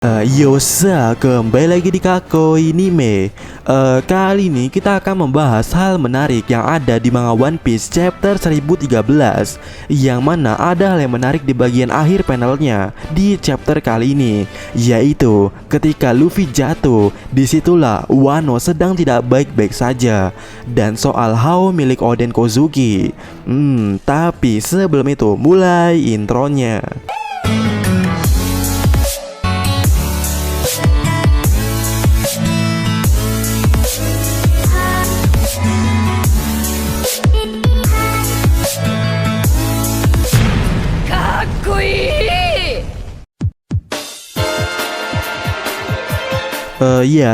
Kembali lagi di Kakoi Anime. Kali ini kita akan membahas hal menarik yang ada di manga One Piece chapter 1013, yang mana ada hal yang menarik di bagian akhir panelnya di chapter kali ini, yaitu ketika Luffy jatuh, disitulah Wano sedang tidak baik-baik saja, dan soal Hao milik Oden Kozuki. Tapi sebelum itu mulai intronya.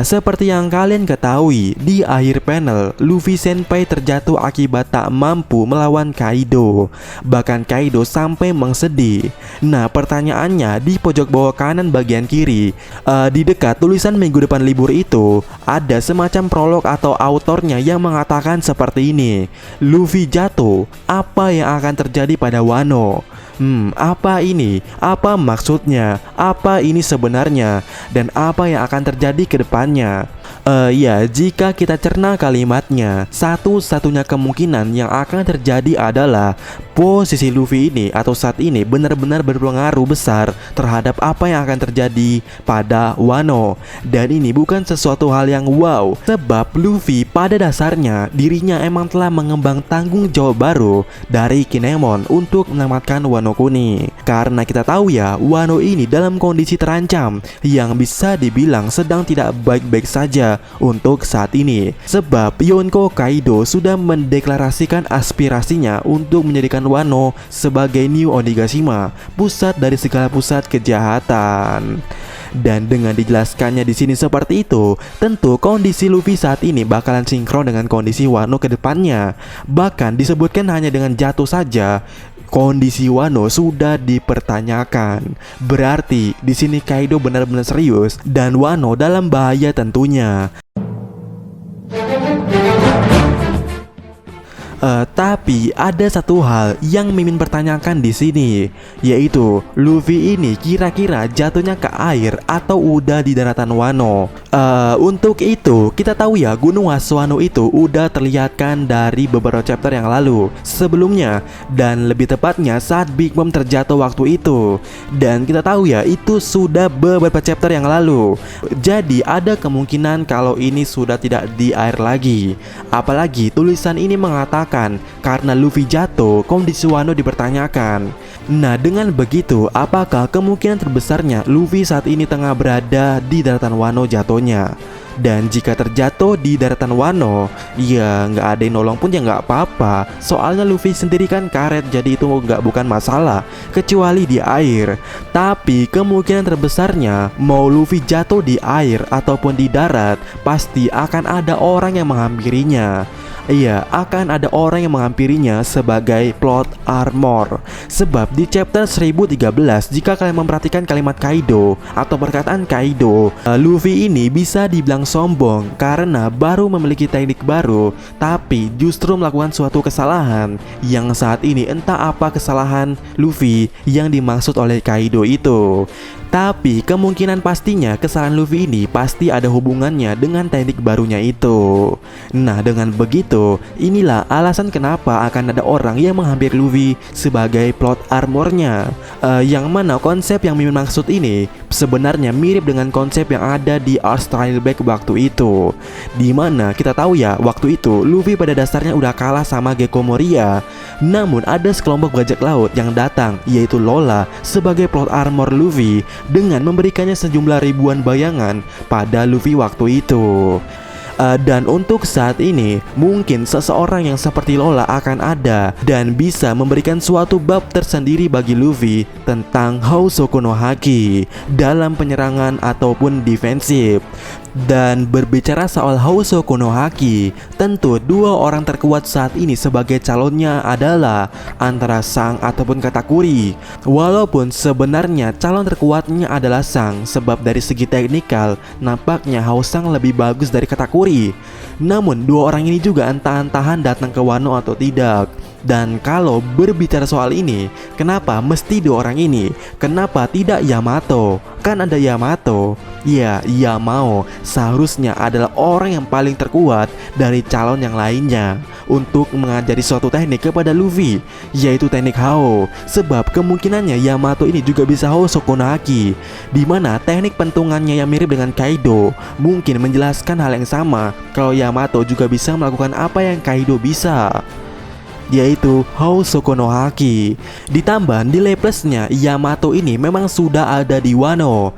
Seperti yang kalian ketahui, di akhir panel Luffy Senpai terjatuh akibat tak mampu melawan Kaido. Bahkan Kaido sampai mengsedih. Nah, pertanyaannya di pojok bawah kanan bagian kiri, di dekat tulisan minggu depan libur itu, ada semacam prolog atau autornya yang mengatakan seperti ini: Luffy jatuh, apa yang akan terjadi pada Wano? Apa ini? Apa maksudnya? Apa ini sebenarnya? Dan apa yang akan terjadi ke depannya? Jika kita cerna kalimatnya, satu-satunya kemungkinan yang akan terjadi adalah posisi Luffy ini atau saat ini benar-benar berpengaruh besar terhadap apa yang akan terjadi pada Wano. Dan ini bukan sesuatu hal yang wow, sebab Luffy pada dasarnya dirinya emang telah mengembang tanggung jawab baru dari Kinemon untuk menyelamatkan Wano Kuni. Karena kita tahu ya, Wano ini dalam kondisi terancam yang bisa dibilang sedang tidak baik-baik saja untuk saat ini, sebab Yonko Kaido sudah mendeklarasikan aspirasinya untuk menjadikan Wano sebagai New Onigashima, pusat dari segala pusat kejahatan. Dan dengan dijelaskannya di sini seperti itu, tentu kondisi Luffy saat ini bakalan sinkron dengan kondisi Wano ke depannya. Bahkan disebutkan hanya dengan jatuh saja kondisi Wano sudah dipertanyakan. Berarti di sini Kaido benar-benar serius dan Wano dalam bahaya tentunya. Tapi ada satu hal yang Mimin pertanyakan di sini, yaitu Luffy ini kira-kira jatuhnya ke air atau udah di daratan Wano. Untuk itu kita tahu ya, Gunung Wano itu udah terlihatkan dari beberapa chapter yang lalu sebelumnya, dan lebih tepatnya saat Big Mom terjatuh waktu itu. Dan kita tahu ya, itu sudah beberapa chapter yang lalu. Jadi ada kemungkinan kalau ini sudah tidak di air lagi. Apalagi tulisan ini mengatakan karena Luffy jatuh, kondisi Wano dipertanyakan. Nah, dengan begitu, apakah kemungkinan terbesarnya Luffy saat ini tengah berada di daratan Wano jatuhnya? Dan jika terjatuh di daratan Wano, ya nggak ada yang nolong pun ya nggak apa-apa. Soalnya Luffy sendiri kan karet, jadi itu bukan masalah, kecuali di air. Tapi kemungkinan terbesarnya mau Luffy jatuh di air ataupun di darat, pasti akan ada orang yang menghampirinya. Iya, akan ada orang yang menghampirinya sebagai plot armor. Sebab di chapter 1013, jika kalian memperhatikan kalimat Kaido atau perkataan Kaido, Luffy ini bisa dibilang sombong karena baru memiliki teknik baru, tapi justru melakukan suatu kesalahan yang saat ini entah apa kesalahan Luffy yang dimaksud oleh Kaido itu. Tapi kemungkinan pastinya kesalahan Luffy ini pasti ada hubungannya dengan teknik barunya itu. Nah, dengan begitu, inilah alasan kenapa akan ada orang yang menghampiri Luffy sebagai plot armornya. Yang mana konsep yang Mimin maksud ini sebenarnya mirip dengan konsep yang ada di Arc Trailback waktu itu, dimana kita tahu ya, waktu itu Luffy pada dasarnya udah kalah sama Gecko Moria. Namun ada sekelompok bajak laut yang datang, yaitu Lola, sebagai plot armor Luffy dengan memberikannya sejumlah ribuan bayangan pada Luffy waktu itu. Dan untuk saat ini, mungkin seseorang yang seperti Lola akan ada dan bisa memberikan suatu bab tersendiri bagi Luffy tentang Housoukou no Haki dalam penyerangan ataupun defensif. Dan berbicara soal Housoukou no Haki, tentu dua orang terkuat saat ini sebagai calonnya adalah antara Sang ataupun Katakuri. Walaupun sebenarnya calon terkuatnya adalah Sang, sebab dari segi teknikal nampaknya Hao Sang lebih bagus dari Katakuri. Katakuri. Namun dua orang ini juga entah-entahan datang ke Wano atau tidak. Dan kalau berbicara soal ini, kenapa mesti dua orang ini? Kenapa tidak Yamato? Kan ada Yamato. Ya, Yamao seharusnya adalah orang yang paling terkuat dari calon yang lainnya untuk mengajari suatu teknik kepada Luffy, yaitu teknik Hao. Sebab kemungkinannya Yamato ini juga bisa Hao Sokonohaki, dimana teknik pentungannya yang mirip dengan Kaido mungkin menjelaskan hal yang sama kalau Yamato juga bisa melakukan apa yang Kaido bisa, yaitu Hao Sokonohaki. Ditambah nilai plusnya, Yamato ini memang sudah ada di Wano.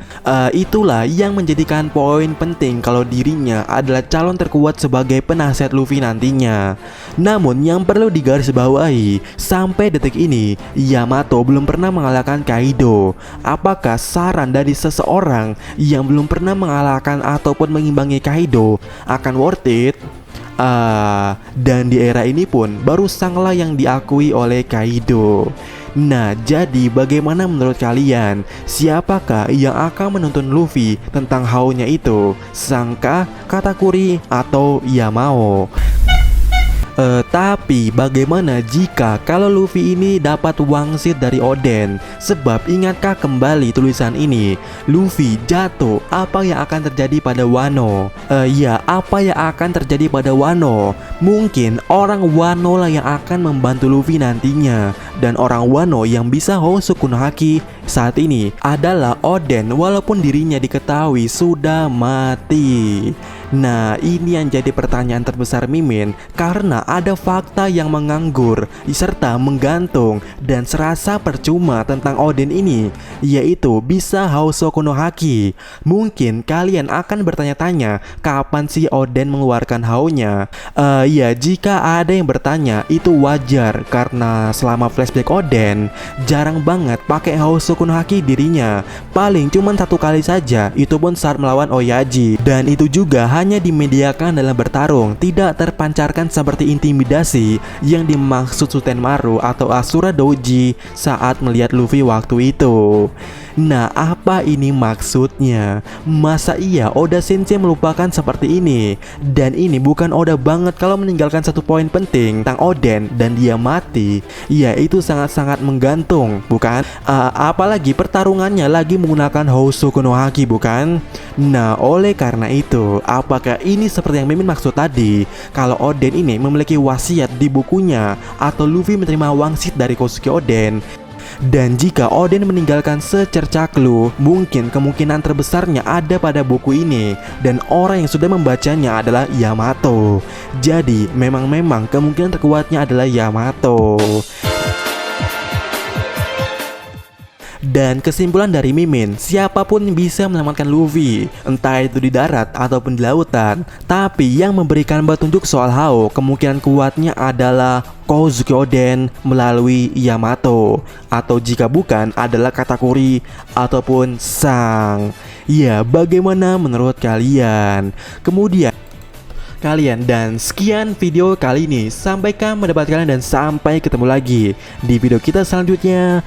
Itulah yang menjadikan poin penting kalau dirinya adalah calon terkuat sebagai penasihat Luffy nantinya. Namun yang perlu digarisbawahi, sampai detik ini Yamato belum pernah mengalahkan Kaido. Apakah saran dari seseorang yang belum pernah mengalahkan ataupun mengimbangi Kaido akan worth it? Dan di era ini pun baru sanglah yang diakui oleh Kaido. Nah, jadi bagaimana menurut kalian? Siapakah yang akan menuntun Luffy tentang Hao-nya itu? Sangka, Katakuri, atau Yamao? Tapi bagaimana jika kalau Luffy ini dapat wangsit dari Oden? Sebab ingatkah kembali tulisan ini, Luffy jatuh, apa yang akan terjadi pada Wano? Ya, apa yang akan terjadi pada Wano? Mungkin orang Wano lah yang akan membantu Luffy nantinya. Dan orang Wano yang bisa Hao Sokonohaki saat ini adalah Oden, walaupun dirinya diketahui sudah mati. Nah, ini yang jadi pertanyaan terbesar Mimin, karena ada fakta yang menganggur serta menggantung dan serasa percuma tentang Oden ini, yaitu bisa Hao Sokonohaki. Mungkin kalian akan bertanya-tanya, kapan sih Oden mengeluarkan Hao-nya? Ya, jika ada yang bertanya, itu wajar karena selama flashback Oden jarang banget pakai Hao Sokonohaki dirinya. Paling cuman satu kali saja, itu pun saat melawan Oyaji. Dan itu juga hanya dimediakan dalam bertarung, tidak terpancarkan seperti intimidasi yang dimaksud Sutenmaru atau Asura Doji saat melihat Luffy waktu itu. Nah, apa ini maksudnya? Masa iya Oda Sensei melupakan seperti ini? Dan ini bukan Oda banget kalau meninggalkan satu poin penting tentang Oden dan dia mati. Ya, itu sangat-sangat menggantung, bukan? Apalagi pertarungannya lagi menggunakan Hao Sokonohaki, bukan? Nah, oleh karena itu, apakah ini seperti yang Mimin maksud tadi? Kalau Oden ini memiliki wasiat di bukunya, atau Luffy menerima wangsit dari Kosuke Oden? Dan jika Oden meninggalkan secerca clue, mungkin kemungkinan terbesarnya ada pada buku ini. Dan orang yang sudah membacanya adalah Yamato. Jadi memang kemungkinan terkuatnya adalah Yamato. Dan kesimpulan dari Mimin, siapapun bisa menyelamatkan Luffy, entah itu di darat ataupun di lautan. Tapi yang memberikan petunjuk soal Hao, kemungkinan kuatnya adalah Kozuki Oden melalui Yamato, atau jika bukan adalah Katakuri ataupun Sang. Ya, bagaimana menurut kalian? Kemudian dan sekian video kali ini. Sampai mendapatkan dan sampai ketemu lagi di video kita selanjutnya.